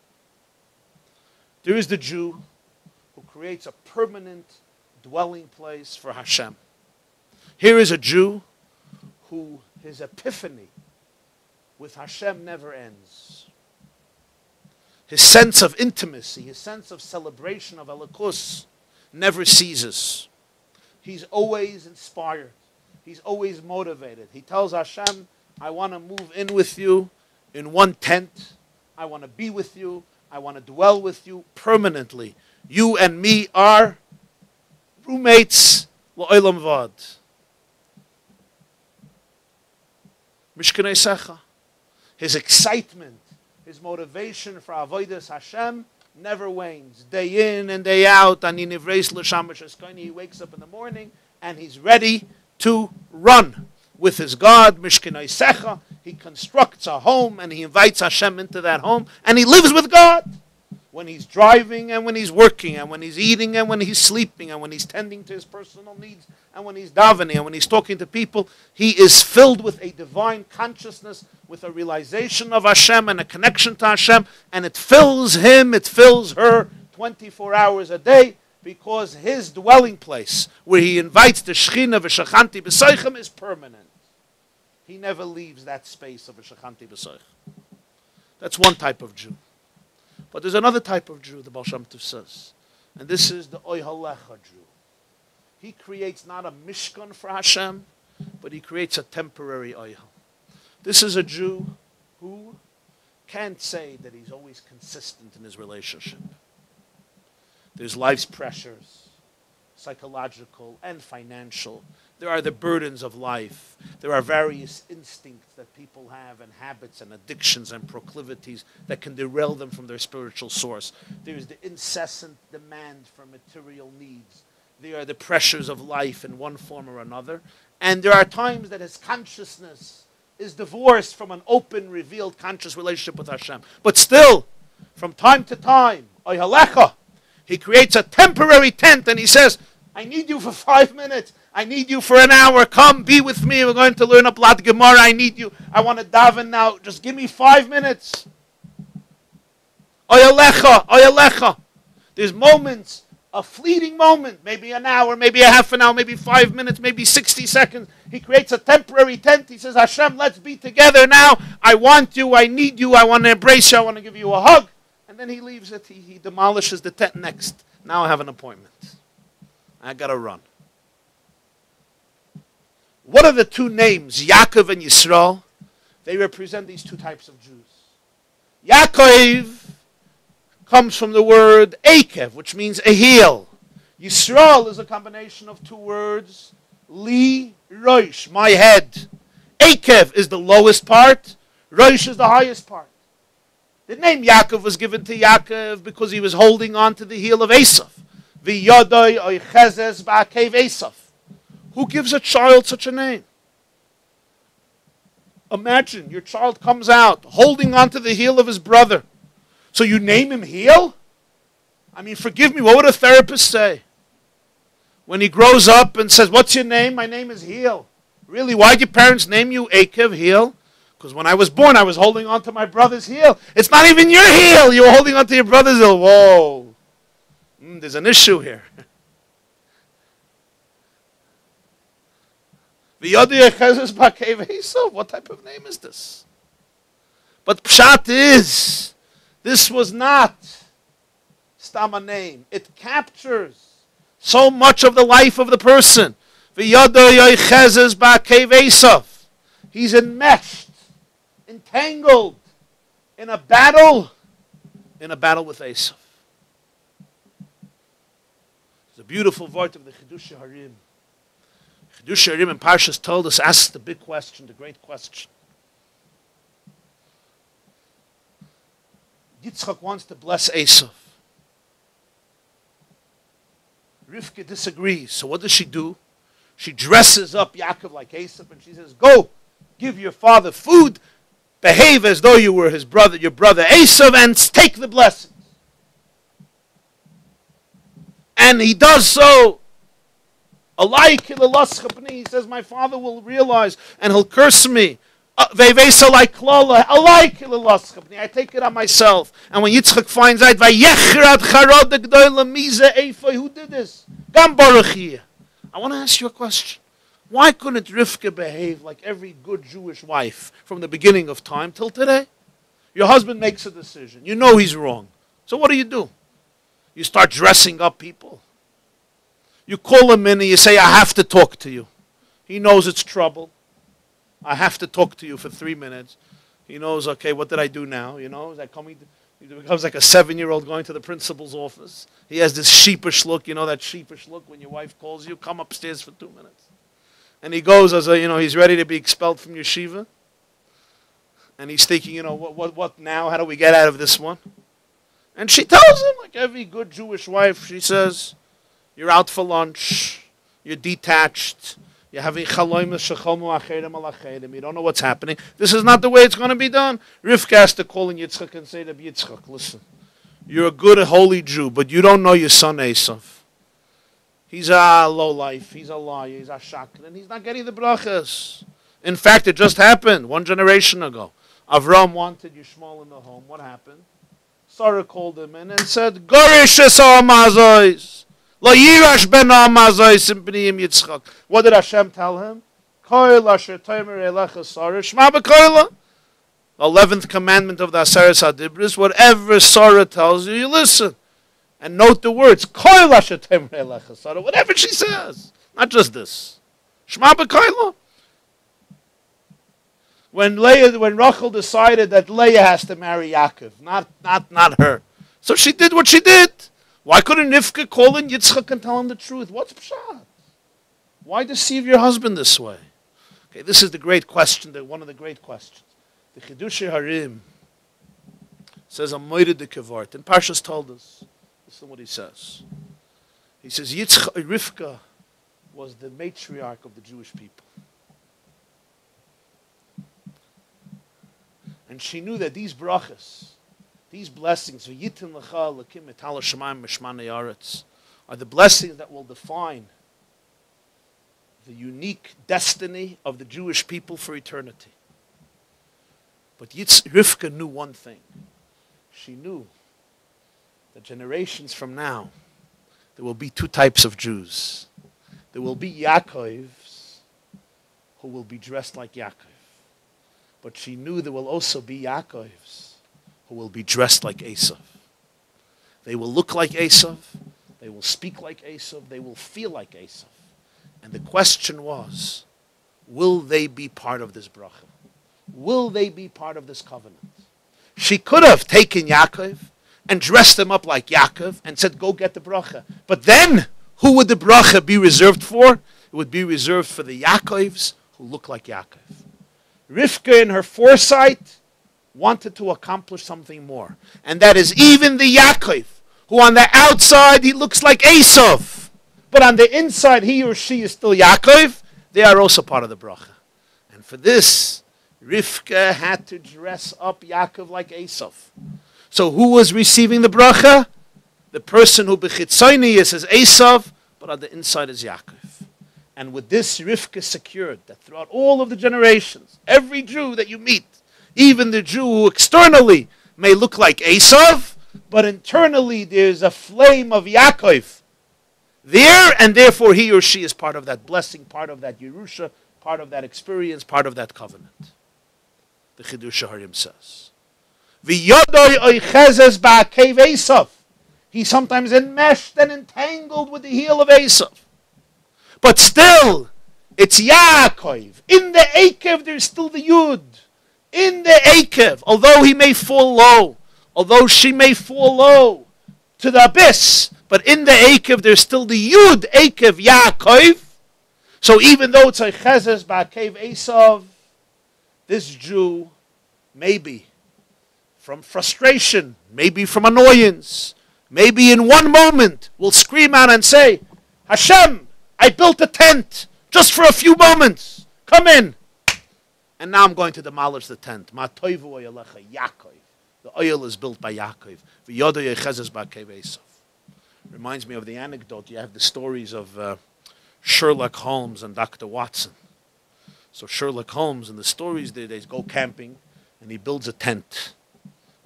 There is the Jew who creates a permanent dwelling place for Hashem. Here is a Jew who his epiphany with Hashem never ends. His sense of intimacy, his sense of celebration of Elokus never ceases. He's always inspired. He's always motivated. He tells Hashem, I want to move in with you in one tent. I want to be with you. I want to dwell with you permanently. You and me are roommates la'olam vad. Mishkeneisecha. His excitement, his motivation for avodas Hashem never wanes. Day in and day out, he wakes up in the morning and he's ready to run with his God. Mishkeneisecha. He constructs a home and he invites Hashem into that home and he lives with God. When he's driving and when he's working and when he's eating and when he's sleeping and when he's tending to his personal needs and when he's davening and when he's talking to people, he is filled with a divine consciousness, with a realization of Hashem and a connection to Hashem, and it fills him, it fills her 24 hours a day, because his dwelling place, where he invites the Shechina v'Shachanti b'Soichem, is permanent. He never leaves that space of a Shachanti b'Soichem. That's one type of Jew. But there's another type of Jew, the Baal Shem Tov says. And this is the Oyhalecha Jew. He creates not a Mishkan for Hashem, but he creates a temporary Oyhal. This is a Jew who can't say that he's always consistent in his relationship. There's life's pressures, psychological and financial. There are the burdens of life. There are various instincts that people have and habits and addictions and proclivities that can derail them from their spiritual source. There's the incessant demand for material needs. There are the pressures of life in one form or another. And there are times that his consciousness is divorced from an open, revealed, conscious relationship with Hashem. But still, from time to time, Oyhalecha, he creates a temporary tent and he says, I need you for 5 minutes. I need you for an hour. Come, be with me. We're going to learn a Blad Gemara. I need you. I want to daven now. Just give me 5 minutes. Oyhalecha, Oyhalecha. There's moments, a fleeting moment, maybe an hour, maybe a half an hour, maybe 5 minutes, maybe 60 seconds. He creates a temporary tent. He says, Hashem, let's be together now. I want you. I need you. I want to embrace you. I want to give you a hug. And then he leaves it. He demolishes the tent next. Now I have an appointment. I got to run. What are the two names, Yaakov and Yisroel? They represent these two types of Jews. Yaakov comes from the word Akev, which means a heel. Yisroel is a combination of two words, Li, Rosh, my head. Akev is the lowest part, Rosh is the highest part. The name Yaakov was given to Yaakov because he was holding on to the heel of Esav. V'yodoi oichezes ba'akev Esav. Who gives a child such a name? Imagine your child comes out holding on to the heel of his brother. So you name him Heel? I mean, forgive me, what would a therapist say? When he grows up and says, what's your name? My name is Heel. Really, why'd your parents name you Akev, Heel? Because when I was born, I was holding on to my brother's heel. It's not even your heel. You were holding on to your brother's heel. Whoa. There's an issue here. What type of name is this? But Pshat is, this was not Stama name. It captures so much of the life of the person. He's enmeshed, entangled in a battle with Esav. It's a beautiful word of the Chidush Harim. Chidush Harim and Parshas told us, ask the big question, the great question. Yitzchak wants to bless Esav. Rivka disagrees. So what does she do? She dresses up Yaakov like Esav and she says, go, give your father food, behave as though you were his brother, your brother Esav, and take the blessings. And he does so. He says, my father will realize and he'll curse me. I take it on myself. And when Yitzchak finds out, who did this? I want to ask you a question. Why couldn't Rivka behave like every good Jewish wife from the beginning of time till today? Your husband makes a decision. You know he's wrong. So what do? You start dressing up people. You call him in and you say, I have to talk to you. He knows it's trouble. I have to talk to you for 3 minutes. He knows, okay, what did I do now? You know, is that coming? He becomes like a 7-year-old going to the principal's office. He has this sheepish look, you know, that sheepish look when your wife calls you, come upstairs for 2 minutes. And he goes as a, he's ready to be expelled from yeshiva. And he's thinking, what now? How do we get out of this one? And she tells him, like every good Jewish wife, she says, you're out for lunch, you're detached, you're having chaloimus shechomu acherim al acherim, you don't know what's happening. This is not the way it's going to be done. Rivka has to call in Yitzchak and say to Yitzchak, listen, you're a good, holy Jew, but you don't know your son Esav. He's a lowlife, he's a liar, he's a shakr, and he's not getting the brachas. In fact, it just happened 1 generation ago. Avram wanted Yishmael in the home. What happened? Sarah called him in and said, Gorish es ha'amazois. Lo yirash ben amazois in b'niyim Yitzchak. What did Hashem tell him? Koil asher tomer elecha Sarah shma b'koila. The 11th commandment of the Aseret HaDibros, whatever Sarah tells you, you listen. And note the words, Koil asher tomer elecha Sarah, whatever she says. Not just this. Shma b'koila. When Rachel decided that Leah has to marry Yaakov, not her. So she did what she did. Why couldn't Rivka call in Yitzchak and tell him the truth? What's pshat? Why deceive your husband this way? Okay, this is the great question, one of the great questions. The Chidushei Harim says a moide de kavart, and Parshas told us. Listen to what he says. He says Rivka was the matriarch of the Jewish people. And she knew that these brachas, these blessings, are the blessings that will define the unique destiny of the Jewish people for eternity. But Rivka knew one thing. She knew that generations from now, there will be two types of Jews. There will be Yaakovs who will be dressed like Yaakov. But she knew there will also be Yaakovs who will be dressed like Esav. They will look like Esav. They will speak like Esav. They will feel like Esav. And the question was, will they be part of this bracha? Will they be part of this covenant? She could have taken Yaakov and dressed him up like Yaakov and said, go get the bracha. But then, who would the bracha be reserved for? It would be reserved for the Yaakovs who look like Yaakov. Rivka, in her foresight, wanted to accomplish something more. And that is even the Yaakov, who on the outside, he looks like Esav. But on the inside, he or she is still Yaakov. They are also part of the bracha. And for this, Rivka had to dress up Yaakov like Esav. So who was receiving the bracha? The person who b'chitzoni is as Esav, but on the inside is Yaakov. And with this, Rivka secured that throughout all of the generations, every Jew that you meet, even the Jew who externally may look like Esav, but internally there's a flame of Yaakov there, and therefore he or she is part of that blessing, part of that Yerusha, part of that experience, part of that covenant. The Chidushei Harim says, V'yodoi oichezes ba'akev Esav. He's sometimes enmeshed and entangled with the heel of Esav. But still, it's Yaakov. In the Akev, there's still the Yud. In the Akev, although he may fall low, although she may fall low to the abyss, but in the Akev, there's still the Yud, Akev, Yaakov. So even though it's a Chezes Ba'akev Esav, this Jew, maybe from frustration, maybe from annoyance, maybe in one moment, will scream out and say, Hashem, I built a tent just for a few moments. Come in. And now I'm going to demolish the tent. Ma toivu oyalecha Yaakov. The oil is built by Yaakov. V'yodo yechezes ba'akev Esav. Reminds me of the anecdote. You have the stories of Sherlock Holmes and Dr. Watson. So Sherlock Holmes, in the stories, they go camping, and he builds a tent.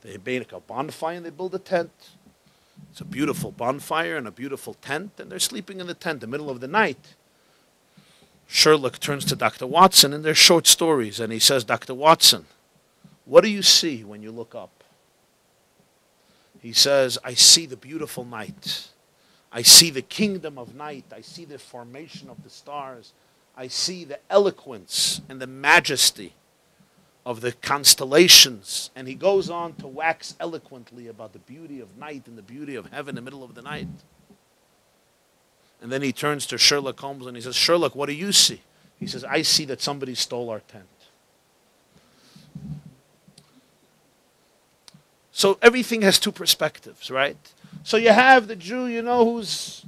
They make a bonfire and they build a tent. It's a beautiful bonfire and a beautiful tent, and they're sleeping in the tent in the middle of the night. Sherlock turns to Dr. Watson in their short stories, and he says, Dr. Watson, what do you see when you look up? He says, I see the beautiful night. I see the kingdom of night. I see the formation of the stars. I see the eloquence and the majesty of the constellations. And he goes on to wax eloquently about the beauty of night and the beauty of heaven in the middle of the night. And then he turns to Sherlock Holmes and he says, Sherlock, what do you see? He says, I see that somebody stole our tent. So everything has two perspectives, right? So you have the Jew, who's,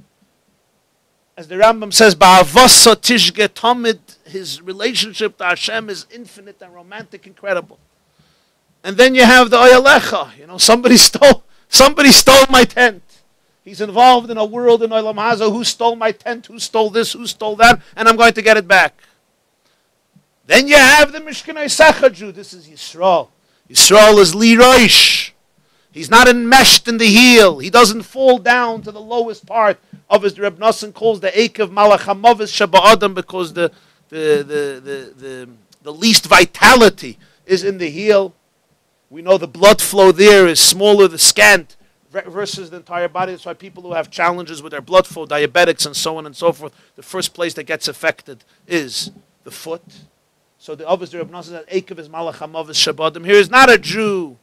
as the Rambam says, Ba'avasa tishge tamid, his relationship to Hashem is infinite and romantic, incredible. And then you have the Oyalecha, somebody stole my tent. He's involved in a world in Olam Haza, who stole my tent, who stole this, who stole that, and I'm going to get it back. Then you have the Mishkanei Secha Jew, this is Yisrael. Yisrael is Li Roish. He's not enmeshed in the heel. He doesn't fall down to the lowest part of his. Reb Nosson calls the Eikev Malach HaMavis Sheba Adam, because the least vitality is in the heel. We know the blood flow there is smaller, the scant, versus the entire body. That's why people who have challenges with their blood flow, diabetics and so on and so forth, the first place that gets affected is the foot. So the obvious Reb Nosson says, Eikev is Malach HaMavis Sheba Adam. Here is not a Jew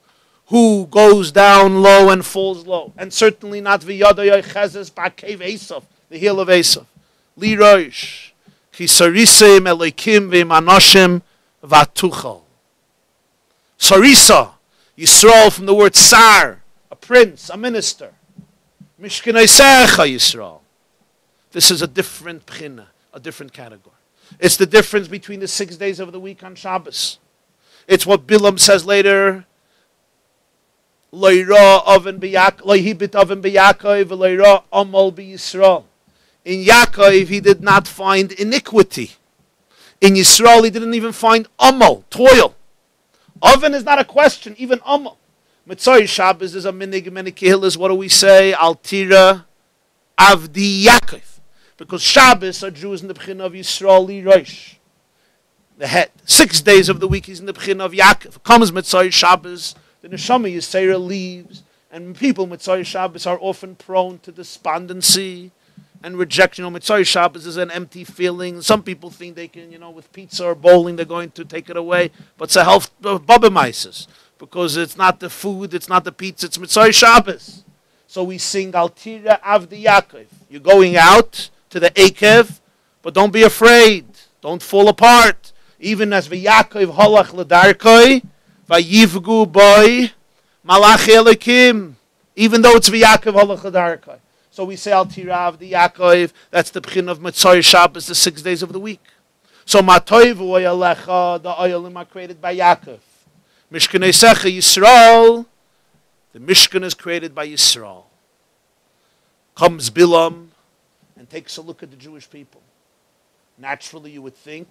who goes down low and falls low. And certainly not V'yadayai Chezes Ba'kev Esav, the heel of Esav. Li Roish, Ki Sarisim Elokim V'imanoshim V'atuchal. Sarisa, Yisrael from the word Sar, a prince, a minister. Mishkenaisecha Yisrael. This is a different pchina, a different category. It's the difference between the 6 days of the week on Shabbos. It's what Bilam says later, Loira oven b'Yaakov, loihibit oven b'Yaakov, loira omol b'Yisrael. In Yaakov, he did not find iniquity. In Yisrael, he didn't even find omol, toil. Oven is not a question, even omol. Mitzvah Shabbos is a minig, many kehillas. What do we say? Altira avdi Yaakov. Because Shabbos are Jews in the B'china of Yisrael, li roish. The head. 6 days of the week, he's in the B'china of Yaakov. Comes Mitzvah Shabbos, the Neshama Yisera leaves, and people Mitzvah Shabbos are often prone to despondency and rejection. Mitzvah Shabbos is an empty feeling. Some people think they can, with pizza or bowling, they're going to take it away. But it's a health babemaises, because it's not the food, it's not the pizza, it's Mitzvah Shabbos. So we sing Altira Avdi Yaakov. You're going out to the Eikev, but don't be afraid. Don't fall apart. Even as V'Yaakov Holach L'Darkoi, Vayivgu boy Malach Elokim, even though it's V'Yaakov Holach L'Darkoi. So we say Al Tirav the Yaakov. That's the pchin of Mitzvah Shabbos, the 6 days of the week. So Matoivu Oyalecha, the Oyalim are created by Yaakov. Mishkanei Secha Yisrael, the Mishkan is created by Yisrael. Comes Bilam and takes a look at the Jewish people. Naturally, you would think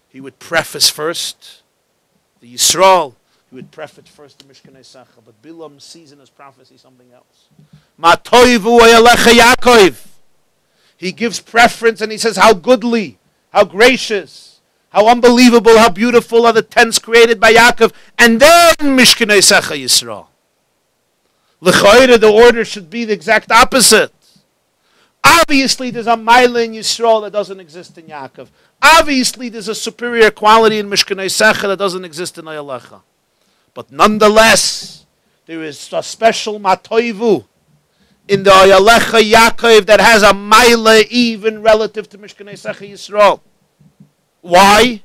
he would preface first the Yisrael. He would preface first the Mishkanei Secha, but Bilam sees in his prophecy something else. Matoivu Oyalecha Yaakov. He gives preference and he says, how goodly, how gracious, how unbelievable, how beautiful are the tents created by Yaakov. And then Mishkanei Secha Yisrael. L'chayre, the order should be the exact opposite. Obviously, there's a Maila in Yisrael that doesn't exist in Yaakov. Obviously, there's a superior quality in Mishkanei Secha that doesn't exist in Oyalecha. But nonetheless, there is a special Matoivu in the Oyalecha Yaakov that has a Maila even relative to Mishkanei Secha Yisrael. Why?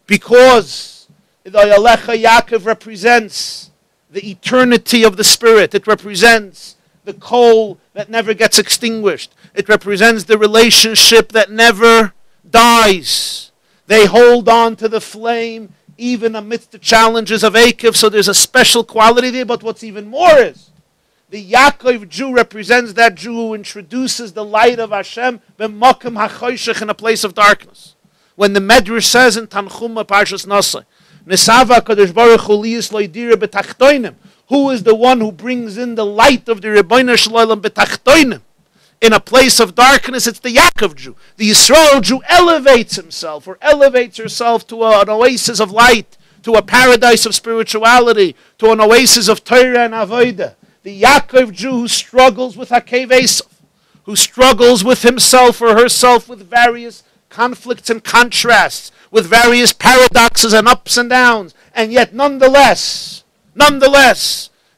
Because the Oyalecha Yaakov represents the eternity of the Spirit. It represents the coal that never gets extinguished. It represents the relationship that never dies. They hold on to the flame even amidst the challenges of Eikev, so there's a special quality there. But what's even more is, the Yaakov Jew represents that Jew who introduces the light of Hashem b'makom hachoshech, in a place of darkness. When the Medrash says in Tanchuma Parshas Nosai, Nesava Kadosh Baruch Hu liyis lo yidira b'tachtoinim, who is the one who brings in the light of the Rebbeinu Shalom b'tachtoinim, in a place of darkness? It's the Yaakov Jew. The Yisrael Jew elevates himself or elevates herself to an oasis of light, to a paradise of spirituality, to an oasis of Torah and Avodah. The Yaakov Jew who struggles with Hakev Esav, who struggles with himself or herself with various conflicts and contrasts, with various paradoxes and ups and downs, and yet nonetheless,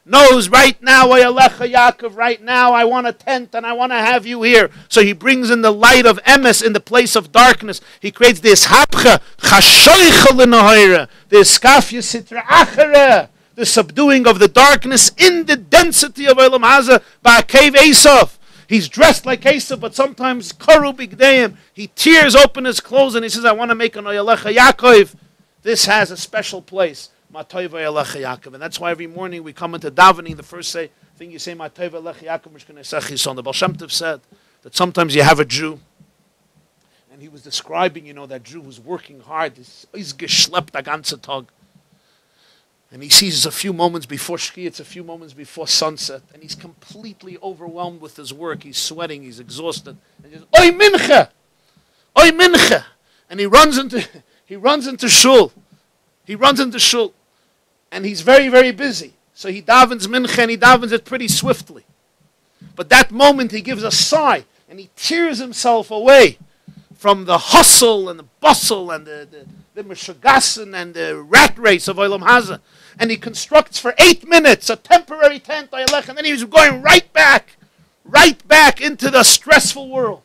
knows right now, Oyalecha Yaakov, right now I want a tent and I want to have you here. So he brings in the light of Emes in the place of darkness. He creates this hapcha, chashoicha l'nahira, the iskafya sitra achara, the subduing of the darkness in the density of Olam Hazeh, ba'akev Esav. He's dressed like Esav, but sometimes karu bigdeim. He tears open his clothes and he says, I want to make an Oyalecha Yaakov. This has a special place. Matoiv Oyalecha Yaakov. And that's why every morning we come into davening, the first thing you say, Matoiv Oyalecha Yaakov, Mishkanei Secha Yisrael. The Baal Shem Tov said that sometimes you have a Jew, and he was describing, that Jew who's working hard, he's geschleppt a ganze Tag. And he sees a few moments before Shkia, it's a few moments before sunset, and he's completely overwhelmed with his work. He's sweating, he's exhausted. And he says, Oi mincha! Oi mincha! And he runs into shul. He runs into shul. And he's very, very busy. So he davens mincha, and he davens it pretty swiftly. But that moment he gives a sigh, and he tears himself away from the hustle and the bustle and the meshagassen and the rat race of Olam Hazeh. And he constructs for 8 minutes a temporary tent, and then he's going right back into the stressful world.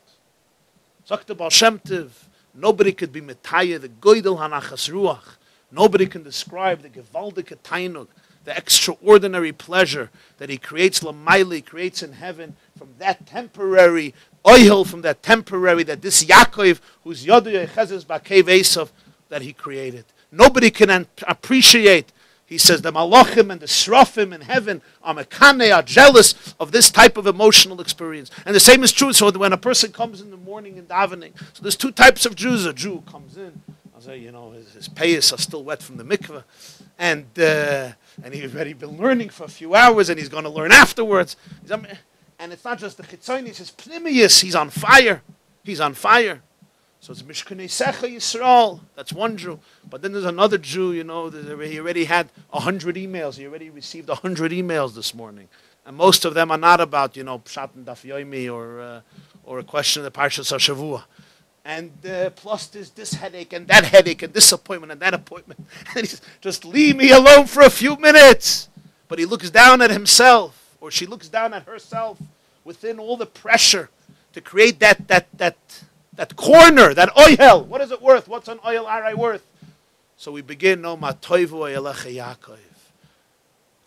Zakta Baal Shem Tov, nobody could be metayeh the goydel hanachas ruach. Nobody can describe the gewaldike tainug, the extraordinary pleasure that he creates lamaili, creates in heaven from that temporary oil, from that temporary, that this Yaakov, whose Yodu Yechezes Ba'kev Esav, that he created. Nobody can appreciate, he says, the Malachim and the Srafim in heaven are mekane, are jealous of this type of emotional experience. And the same is true, so when a person comes in the morning in davening, so there's two types of Jews. A Jew comes in, I'll say, his payas are still wet from the mikveh, and he's already been learning for a few hours, and he's going to learn afterwards. And it's not just the chitzoni, it's his pnimius. He's on fire. He's on fire. So it's Mishkanei Secha Yisrael. That's one Jew. But then there's another Jew, he already had 100 emails. He already received 100 emails this morning. And most of them are not about, Pshat and Daf Yomi or a question of the Parshas HaShavua. And plus there's this headache and this appointment and that appointment. And he says, just leave me alone for a few minutes. But he looks down at himself, or she looks down at herself within all the pressure to create that corner, that oil. What is it worth? What's an oil arai worth? So we begin, no matoivu oyelecha Yaakov.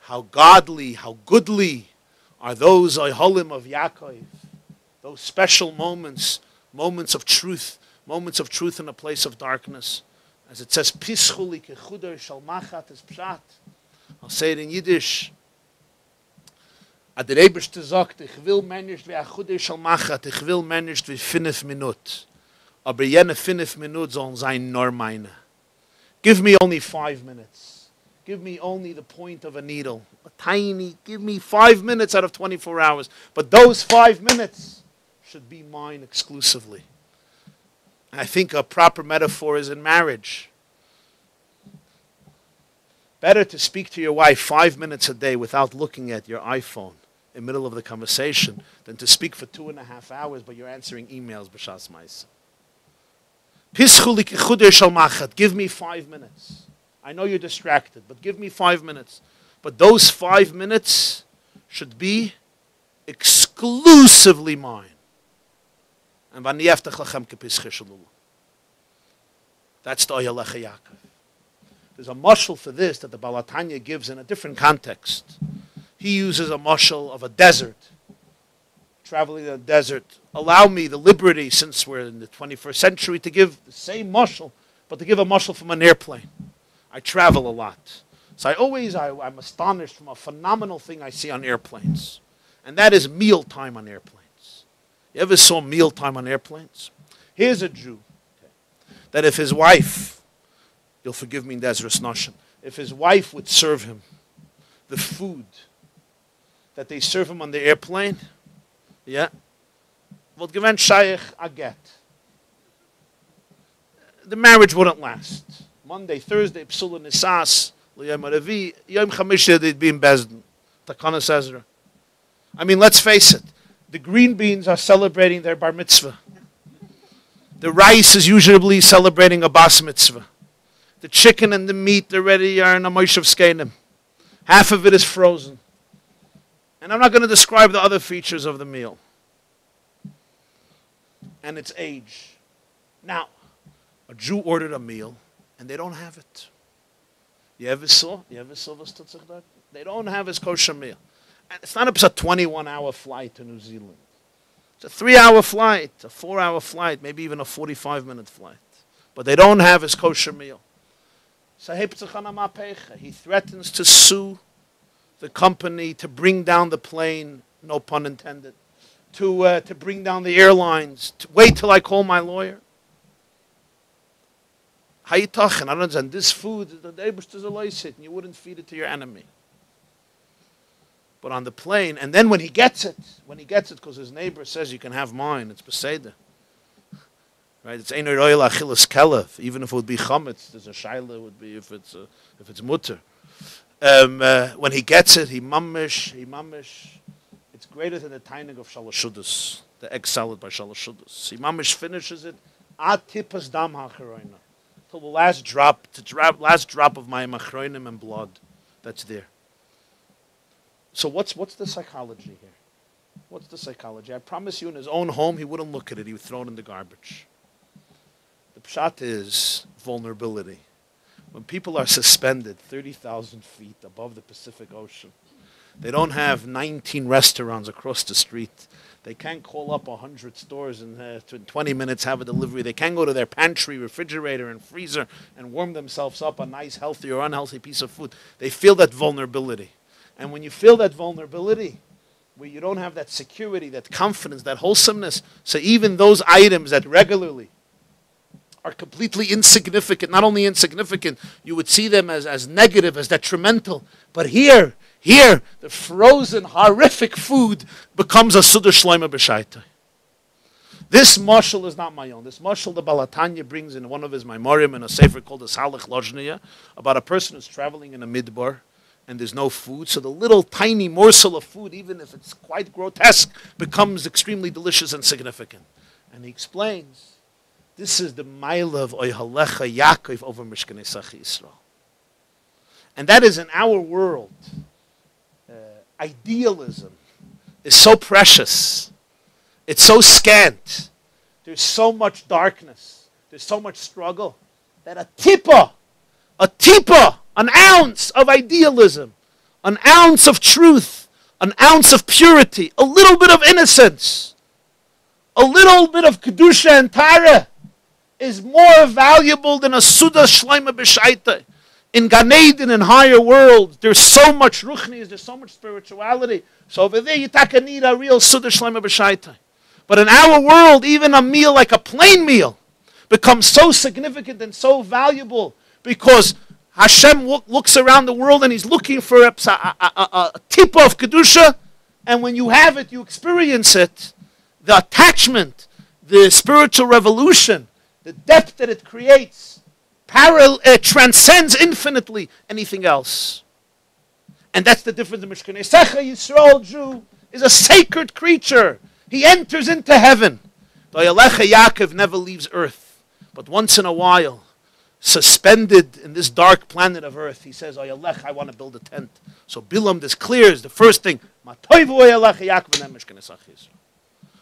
How godly, how goodly are those oiholim of Yaakov. Those special moments of truth in a place of darkness. As it says, Pischuli kechuder shal machat is pshat. I'll say it in Yiddish. Der Eberste sagt, ich will nicht wie ein Chuder shal machat, ich will nicht wie 5 Minuten. Aber jene 5 Minuten sollen sein nur meine. Give me only 5 minutes. Give me only the point of a needle. Give me 5 minutes out of 24 hours. But those 5 minutes should be mine exclusively. And I think a proper metaphor is in marriage. Better to speak to your wife 5 minutes a day without looking at your iPhone in the middle of the conversation than to speak for 2.5 hours but you're answering emails b'shas ma'aseh. Give me 5 minutes. I know you're distracted, but give me 5 minutes. But those 5 minutes should be exclusively mine. And that's the Oyelecha Yaakov. There's a mashal for this that the Balatanya gives in a different context. He uses a mashal of a desert, traveling in a desert. Allow me the liberty, since we're in the 21st century, to give the same mashal, but to give a mashal from an airplane. I travel a lot. So I'm astonished from a phenomenal thing I see on airplanes. And that is mealtime on airplanes. You ever saw mealtime on airplanes? Here's a Jew that if his wife, you'll forgive me in Desras Nashim, if his wife would serve him the food that they serve him on the airplane, would give shaykh a get. The marriage wouldn't last. Monday, Thursday, Psula Nisas, Yom Revi, Yom Chamishi, they'd be in Bezdin. Takanas Ezra. I mean, let's face it. The green beans are celebrating their bar mitzvah. The rice is usually celebrating a bas mitzvah. The chicken and the meat already are in a Moshev Skenim. Half of it is frozen. And I'm not going to describe the other features of the meal. And its age. Now, a Jew ordered a meal, and they don't have it. You ever saw was Tutzach? They don't have his kosher meal. And it's not a 21-hour flight to New Zealand. It's a 3-hour flight, a 4-hour flight, maybe even a 45-minute flight. But they don't have his kosher meal. So he threatens to sue the company to bring down the plane, no pun intended, to bring down the airlines, to wait till I call my lawyer. Hayitach, and I don't understand this food, the Eibishter is a loisit, and you wouldn't feed it to your enemy. But on the plane, and then when he gets it, because his neighbor says you can have mine, it's Beseder. Right? It's Einer Royal Achilles Kelev. Even if it would be Chametz, there's a Shaila, would be if it's Mutter. When he gets it, he mamish. It's greater than the tainig of Shalashudus, the egg salad by Shalashudus. He mamish finishes it, ad tipas dam hacharoina, till the last drop of my machroinim and blood that's there. So what's the psychology here? What's the psychology? I promise you, in his own home, he wouldn't look at it. He would throw it in the garbage. The pshat is vulnerability. When people are suspended 30,000 feet above the Pacific Ocean, they don't have 19 restaurants across the street. They can't call up 100 stores and in 20 minutes have a delivery. They can't go to their pantry, refrigerator, and freezer and warm themselves up a nice, healthy or unhealthy piece of food. They feel that vulnerability. And when you feel that vulnerability, where you don't have that security, that confidence, that wholesomeness, so even those items that regularly are completely insignificant, not only insignificant, you would see them as negative, as detrimental, but here, the frozen, horrific food becomes a Suda Shloima B'Shaita. This mashal is not my own. This mashal the Balatanya brings in one of his memorim in a sefer called the Salach Lojniya, about a person who's traveling in a midbar, and there's no food, so the little tiny morsel of food, even if it's quite grotesque, becomes extremely delicious and significant. And he explains, this is the Maila of Oyhalecha Yaakov over Mishkanei Yisrael. And that is in our world. Idealism is so precious. It's so scant. There's so much darkness. There's so much struggle that a tipa, an ounce of idealism, an ounce of truth, an ounce of purity, a little bit of innocence, a little bit of kedusha and tara is more valuable than a Suda Shloima B'Shaita. In Gan Eden and higher worlds, there's so much ruchnis, there's so much spirituality. So over there, you need a real Suda Shloima B'Shaita. But in our world, even a meal like a plain meal becomes so significant and so valuable because Hashem looks around the world and He's looking for a tip of Kedusha, and when you have it, you experience it. The attachment, the spiritual revolution, the depth that it creates, transcends infinitely anything else. And that's the difference in Mishkanei Yisrael Jew is a sacred creature. He enters into heaven. The Oyhalecha Yaakov never leaves earth. But once in a while, suspended in this dark planet of earth, he says, Oyhalech, I want to build a tent. So Bilam, this clears the first thing.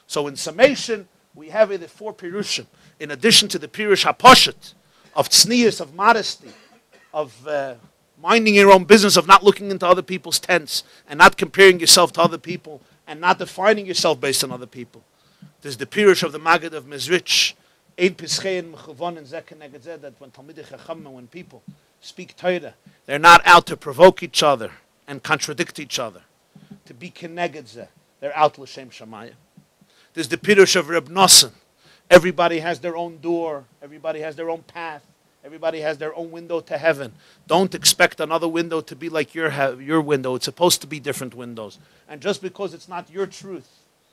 So in summation, we have the four pirushim. In addition to the pirush haposhet, of tznius, of modesty, of minding your own business, of not looking into other people's tents, and not comparing yourself to other people, and not defining yourself based on other people. There's the pirush of the Maggid of Mezrich, that when Talmidei Chacham, when people speak Torah, they're not out to provoke each other and contradict each other. To be keneged zeh, they're out l'shem shamayim. There's the pirush of Reb Nosson. Everybody has their own door. Everybody has their own path. Everybody has their own window to heaven. Don't expect another window to be like your window. It's supposed to be different windows. And just because it's not your truth,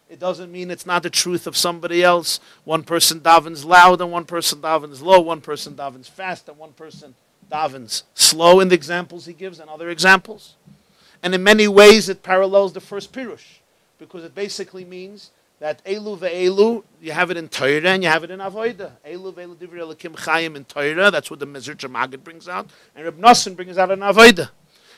it doesn't mean it's not the truth of somebody else. One person davens loud and one person davens low. One person davens fast and one person davens slow in the examples he gives and other examples. And in many ways it parallels the first pirush, because it basically means that Elu ve'elu, you have it in Torah and you have it in Avodah. Elu ve'elu divrei Elokim chayim in Torah, that's what the Mezritch Maggid brings out, and Reb Nosson brings out in Avodah.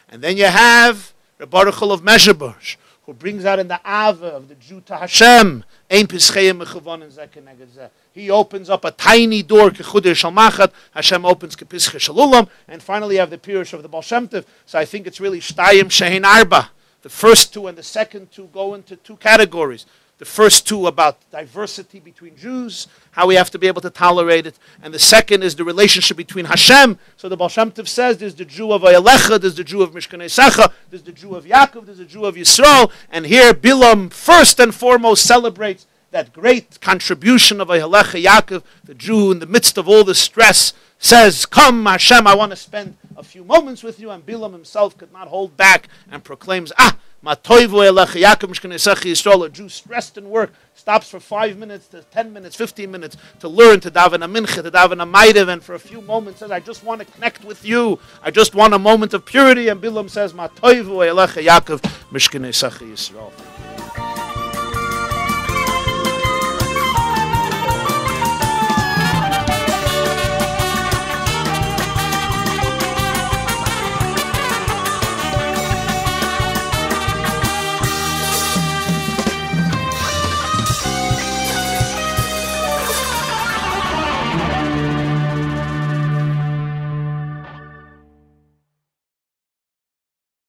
And then you have Reb Baruchel of Mezhebush, who brings out in the Ava of the Jew to Hashem, Ein Pischayim mechuvonen zeh keneged zeh. He opens up a tiny door, Kechudir Shal Machat, Hashem opens Kepische Shal Ulam, and finally you have the pirush of the Baal Shem Tov. So I think it's really Shtayim Shehin Arba. The first two and the second two go into two categories. The first two about diversity between Jews, how we have to be able to tolerate it. And the second is the relationship between Hashem. So the Baal Shem Tov says there's the Jew of Oyhalecha, there's the Jew of Mishkanei Yisrael, there's the Jew of Yaakov, there's the Jew of Yisrael. And here Bilam first and foremost celebrates that great contribution of Oyhalecha Yaakov, the Jew in the midst of all the stress, says, come Hashem, I want to spend a few moments with you, and Bilam himself could not hold back and proclaims, Ma toivu elecha Yaakov mishkanei Yisrael. A Jew stressed in work stops for 5 minutes to 10 minutes, 15 minutes to learn, to daven a mincha, to daven a maidev, and for a few moments says, I just want to connect with you. I just want a moment of purity. And Bilam says, Ma toivu elecha Yaakov mishkanei Yisrael.